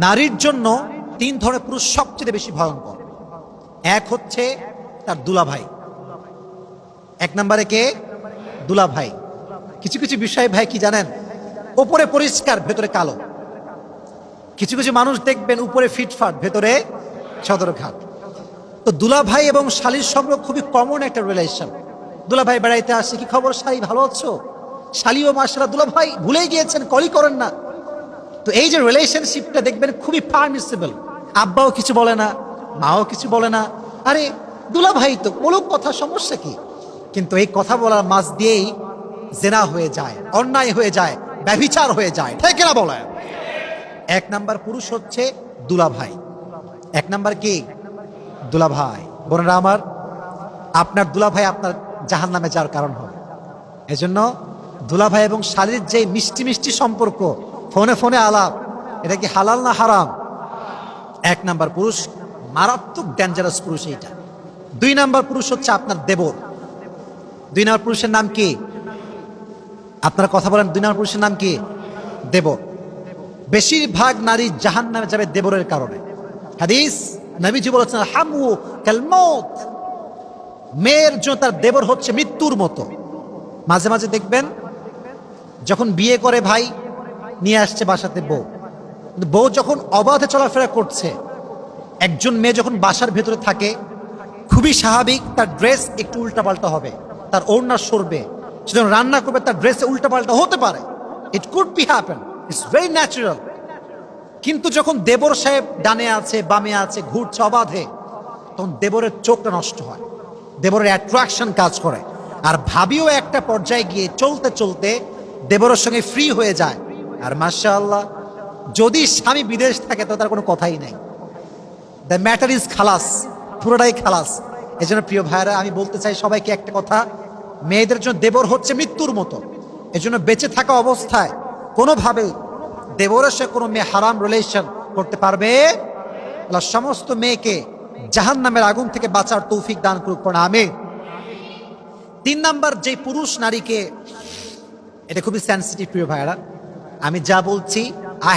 নারীর জন্য তিন ধরনের পুরুষ সবচেয়ে বেশি ভয়ঙ্কর। এক হচ্ছে তার দুলাভাই। এক নম্বরে কে? দুলাভাই। কিছু কিছু বিষয় ভাই কি জানেন, উপরে পরিষ্কার ভেতরে কালো। কিছু কিছু মানুষ দেখবেন উপরে ফিটফাট ভেতরে সদরঘাট। তো দুলাভাই এবং শালীর সম্পর্ক খুবই কমন একটা রিলেশন। দুলাভাই বেড়াইতে আসে, কি খবর শালী, ভালো আছো? শালীও মাশাআল্লাহ, দুলাভাই ভুলে গিয়েছেন, কলই করেন না। তো এই যে রিলেশনশিপটা দেখবেন খুবই পারমিসিবল। আব্বাও কিছু বলে না, মাও কিছু বলে না, আরে দুলাভাই তো বলুক, কথা, সমস্যা কি? কিন্তু এই কথা বলার মাঝ দিয়েই জেনা হয়ে যায়, অন্যায় হয়ে যায়, ব্যভিচার হয়ে যায়, ঠিক না বলে? এক নাম্বার পুরুষ হচ্ছে দুলাভাই। এক নাম্বার কি? দুলাভাই। বোনেরা আমার, আপনার দুলাভাই আপনার জাহান্নামে যাওয়ার কারণ হবে। এজন্য দুলাভাই এবং শালীর যে মিষ্টি মিষ্টি সম্পর্ক, ফোনে ফোনে আলাপ, এটা কি হালাল না হারাম? এক নাম্বার পুরুষ, মারাত্মক ডেঞ্জারাস পুরুষ এইটা। দুই নাম্বার পুরুষ হচ্ছে আপনার দেবর। দুই নাম্বার পুরুষের নাম কি? আপনারা কথা বলেন, দুই নাম্বার পুরুষের নাম কি? দেবর। বেশিরভাগ নারী জাহান্নামে যাবে দেবরের কারণে। হাদিস নবীজি বলেছেন, হামু কাল মউত, মেয়ের জন্য তার দেবর হচ্ছে মৃত্যুর মতো। মাঝে মাঝে দেখবেন যখন বিয়ে করে ভাই, নিয়ে আসছে বাসাতে বউ, কিন্তু বউ যখন অবাধে চলাফেরা করছে, একজন মেয়ে যখন বাসার ভেতরে থাকে, খুবই স্বাভাবিক তার ড্রেস একটু উল্টাপাল্টা হবে, তার ওড়না সরবে, সে যখন রান্না করবে তার ড্রেসে উল্টাপাল্টা হতে পারে। It could be happen, it's very natural. কিন্তু যখন দেবর সাহেব ডানে আছে, বামে আছে, ঘুরছে অবাধে, তখন দেবরের চোখটা নষ্ট হয়, দেবরের অ্যাট্রাকশন কাজ করে। আর ভাবিও একটা পর্যায়ে গিয়ে চলতে চলতে দেবরের সঙ্গে ফ্রি হয়ে যায়। আর মাশাআল্লাহ, যদি স্বামী বিদেশ থাকে তো তার কোনো কথাই নাই, দ্য ম্যাটার ইজ খালাস, পুরোটাই খালাস। এই জন্য প্রিয় ভাইয়েরা, আমি বলতে চাই সবাইকে একটা কথা, মেয়েদের জন্য দেবর হচ্ছে মৃত্যুর মতো। এজন্য বেঁচে থাকা অবস্থায় কোনোভাবেই দেবরের সাথে কোনো মেয়ে হারাম রিলেশন করতে পারবে না। সমস্ত মেয়েকে জাহান্নামের আগুন থেকে বাঁচার তৌফিক দান করুক না, আমিন। তিন নাম্বার যে পুরুষ নারীকে, এটা খুবই সেন্সিটিভ প্রিয় ভাইয়েরা, আমি যা বলছি I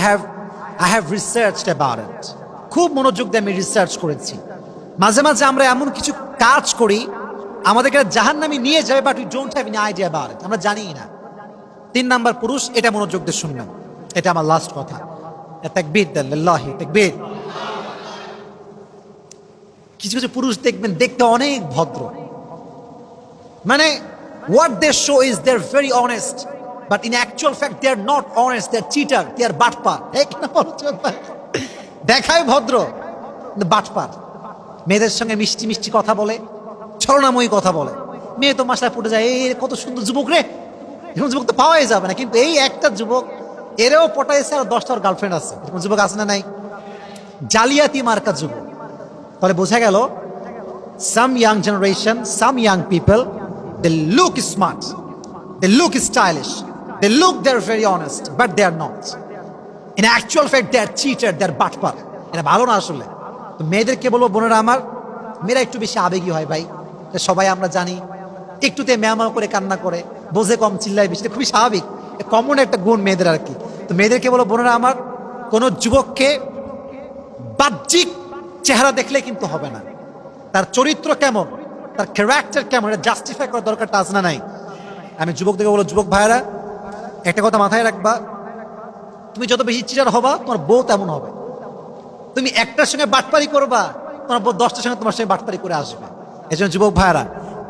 have researched about it, খুব মনোযোগ দিয়ে আমি রিসার্চ করেছি। মাঝে মাঝে আমরা এমন কিছু কাজ করি আমাদেরকে জাহান্নামে নিয়ে যাবে, but we don't have any idea about it, আমরা জানি না। তিন নাম্বার পুরুষ, এটা মনোযোগ দিয়ে শুনবেন, এটা আমার লাস্ট কথা। তাকবীর দেন, লিল্লাহি তাকবীর। কিছু কিছু পুরুষ দেখবেন দেখতে অনেক ভদ্র, মানে what they show is they're very honest, but in actual fact they are not honest, they are cheater, they are বাটপার। দেখায় ভদ্র কিন্তু বাটপার। মেয়েদের সঙ্গে মিষ্টি মিষ্টি কথা বলে, ছলনাময়ী কথা বলে, মেয়ে তো মাসায় পড়ে যায়, এই কত সুন্দর যুবক রে, এরকম যুবক তো পাওয়াই যাবে না। কিন্তু এই একটা যুবক, এরেও পটাইছে আর 10টার গার্লফ্রেন্ড আছে, এরকম যুবক আছে না নাই? জালিয়াতি মার্কা যুবক। তাহলে বোঝা গেল, some young generation, some young people, they look smart, they look stylish, they look they're very honest, but they are not. In actual fact they are cheated, they are বাটপার। এটা ভালো না আসলে। তো মেয়েদেরকে বলবো, বোনেরা আমার, মেয়েরা একটু বেশি আবেগী হয় ভাই, সবাই আমরা জানি। একটুতে ম্যাও করে কান্না করে, বোঝে কম, চিল্লায় বেশি, খুবই স্বাভাবিক, কমন একটা গুণ মেয়েদের আর কি। তো মেয়েদেরকে বলবো, বোনেরা আমার, কোন যুবককে বাহ্যিক চেহারা দেখলে কিন্তু হবে না, তার চরিত্র কেমন, তার ক্যারেক্টার কেমন, এটা জাস্টিফাই করার দরকারটা আছে না নাই? আমি যুবকদেরকে বলো, যুবক ভাইয়েরা একটা কথা মাথায় রাখবা, তুমি যত বেশি চিটার হবা তোমার বউ তেমন হবে। তুমি একটার সঙ্গে বাটপারি করবা, তোমার বউ 10টার সঙ্গে তোমার সঙ্গে বাটপারি করে আসবে। এই জন্য যুবক ভাইয়েরা,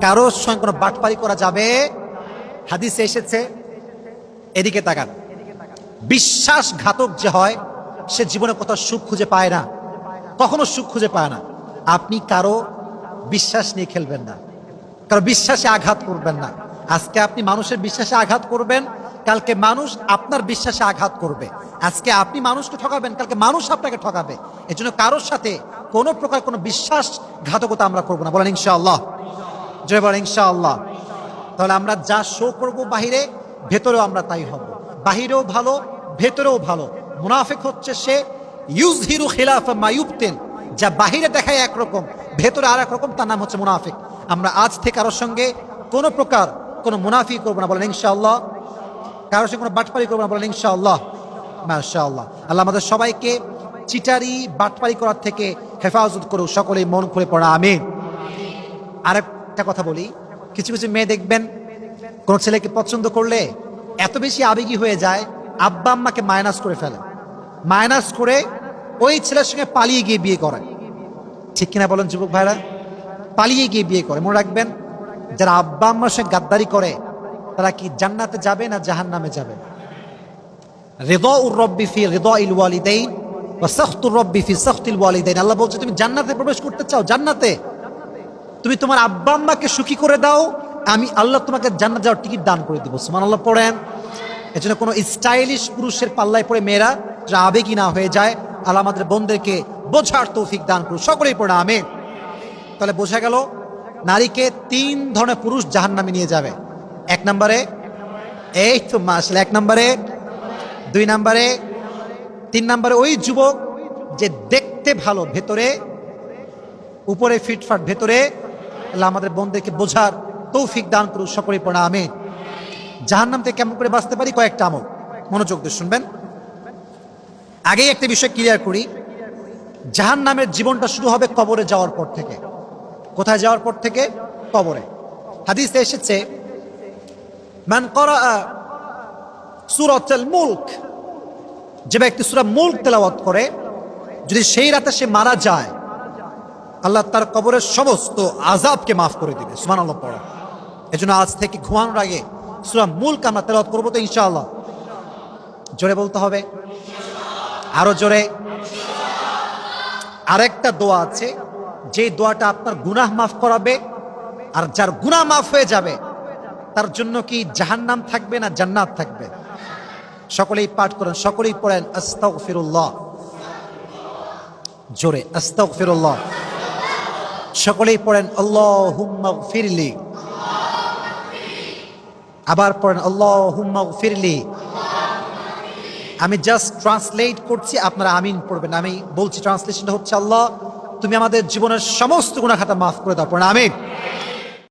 কারোর সঙ্গে কোনো বাটপারি করা যাবে। হাদিসে এসেছে, এদিকে তাকান, বিশ্বাসঘাতক যে হয় সে জীবনে কোথাও সুখ খুঁজে পায় না, কখনো সুখ খুঁজে পায় না। আপনি কারো বিশ্বাস নিয়ে খেলবেন না, কারো বিশ্বাসে আঘাত করবেন না। আজকে আপনি মানুষের বিশ্বাসে আঘাত করবেন, কালকে মানুষ আপনার বিশ্বাসে আঘাত করবে। আজকে আপনি মানুষকে ঠকাবেন, কালকে মানুষ আপনাকে ঠকাবে। এই জন্য কারোর সাথে কোনো প্রকার কোনো বিশ্বাসঘাতকতা আমরা করবো না। বলেন ইনশাআল্লাহ, জয় বলেন ইনশাআল্লাহ। তাহলে আমরা যা শো করবো বাহিরে, ভেতরেও আমরা তাই হব। বাহিরেও ভালো, ভেতরেও ভালো। মুনাফিক হচ্ছে সে ইউজহিরু খিলাফা মা ইউবতিন, যা বাহিরে দেখায় একরকম, ভেতরে আর এক রকম, তার নাম হচ্ছে মুনাফিক। আমরা আজ থেকে কারোর সঙ্গে কোনো প্রকার কোনো মুনাফিক করবো না, বলেন ইনশাআল্লাহ। কারোর সঙ্গে কোনো বাটপারি করবো না, বলেন ইনশাআল্লাহ। মাশাআল্লাহ। আল্লাহ আমাদের সবাইকে চিটারি বাটপারি করার থেকে হেফাজত করুক। সকলেই মন খুলে পড়া আমিন। আরেকটা কথা বলি, কিছু কিছু মেয়ে দেখবেন কোন ছেলেকে পছন্দ করলে এত বেশি আবেগী হয়ে যায়, আব্বা আম্মাকে মাইনাস করে ফেলে, মাইনাস করে ওই ছেলের সঙ্গে পালিয়ে গিয়ে বিয়ে করে। ঠিক কিনা বলেন যুবক ভাইরা? পালিয়ে গিয়ে বিয়ে করে। মনে রাখবেন, যারা আব্বা আম্মার সঙ্গে গাদ্দারি করে তারা কি জান্নাতে যাবে না জাহান্নামে যাবে? রিদাউর রব্বি ফি রিদাইল ওয়ালিদাইন ওয়া সাখতুর রব্বি ফি সাখতিল ওয়ালিদাইন। আল্লাহ বলছে, তুমি জান্নাতে প্রবেশ করতে চাও, জান্নাতে তুমি তোমার আব্বা আম্মাকে সুখী করে দাও, আমি আল্লাহ তোমাকে জান্নাত যাওয়ার টিকিট দান করে দিব। সুবহানাল্লাহ পড়েন। এজন্য কোনো স্টাইলিশ পুরুষের পাল্লায় পড়ে মেয়েরা যারা আবেগী না হয়ে যায়, আল্লাহ আমাদের বোনদেরকে বোঝার তৌফিক দান করুন। সকলেই পড়ে আমিন। তাহলে বোঝা গেল নারীকে 3 ধরনের পুরুষ জাহান্নামে নিয়ে যাবে। 1 নম্বরে, এই তো মাশাআল্লাহ, 1 নম্বরে, 2 নম্বরে, 3 নম্বরে ওই যুবক যে দেখতে ভালো, ভেতরে উপরে ফিটফাট, ভেতরে আল্লাহ আমাদের বোনদেরকে বোঝার তৌফিক দান করুন। সকলেই পড়া আমিন। জাহান্নাম থেকে কেমন করে বাঁচতে পারি? কয়েকটা আমল, মনোযোগ দিয়ে শুনবেন। আগেই একটা বিষয় ক্লিয়ার করি, জাহান্নামের জীবনটা শুরু হবে কবরে যাওয়ার পর থেকে। কোথায় যাওয়ার পর থেকে? কবরে। হাদিসে এসেছে, মান ক্বারাআ সূরাতুল মুলক, যে ব্যক্তি সূরা মুলক তেলাওয়াত করে, যদি সেই রাতে সে মারা যায়, আল্লাহ তার কবরের সমস্ত আযাবকে মাফ করে দিবে। সুবহানাল্লাহ পড়া। এজন্য আজ থেকে ঘুমানোর আগে সূরা মুলক আমরা তেলাওয়াত করব তো ইনশাআল্লাহ। জোরে বলতে হবে, আরো জোরে। আরেকটা দোয়া আছে, যে দোয়াটা আপনার গুনাহ মাফ করাবে, আর যার গুনাহ মাফ হয়ে যাবে তার জন্য কি জাহান্নাম থাকবে না জান্নাত থাকবে? সকলেই পাঠ করেন, সকলেই পড়েন আস্তাগফিরুল্লাহ। জোরে আস্তাগফিরুল্লাহ। সকলেই পড়েন আল্লাহুম্মা গফিরলি। আবার পড়েন আল্লাহুম্মা গফিরলি। আমি জাস্ট ট্রান্সলেট করছি, আপনারা আমিন পড়বেন। আমি বলছি, ট্রান্সলেশনটা হচ্ছে, আল্লাহ তুমি আমাদের জীবনের সমস্ত গুনাহ খাতা মাফ করে দাও। পড়েন আমিন।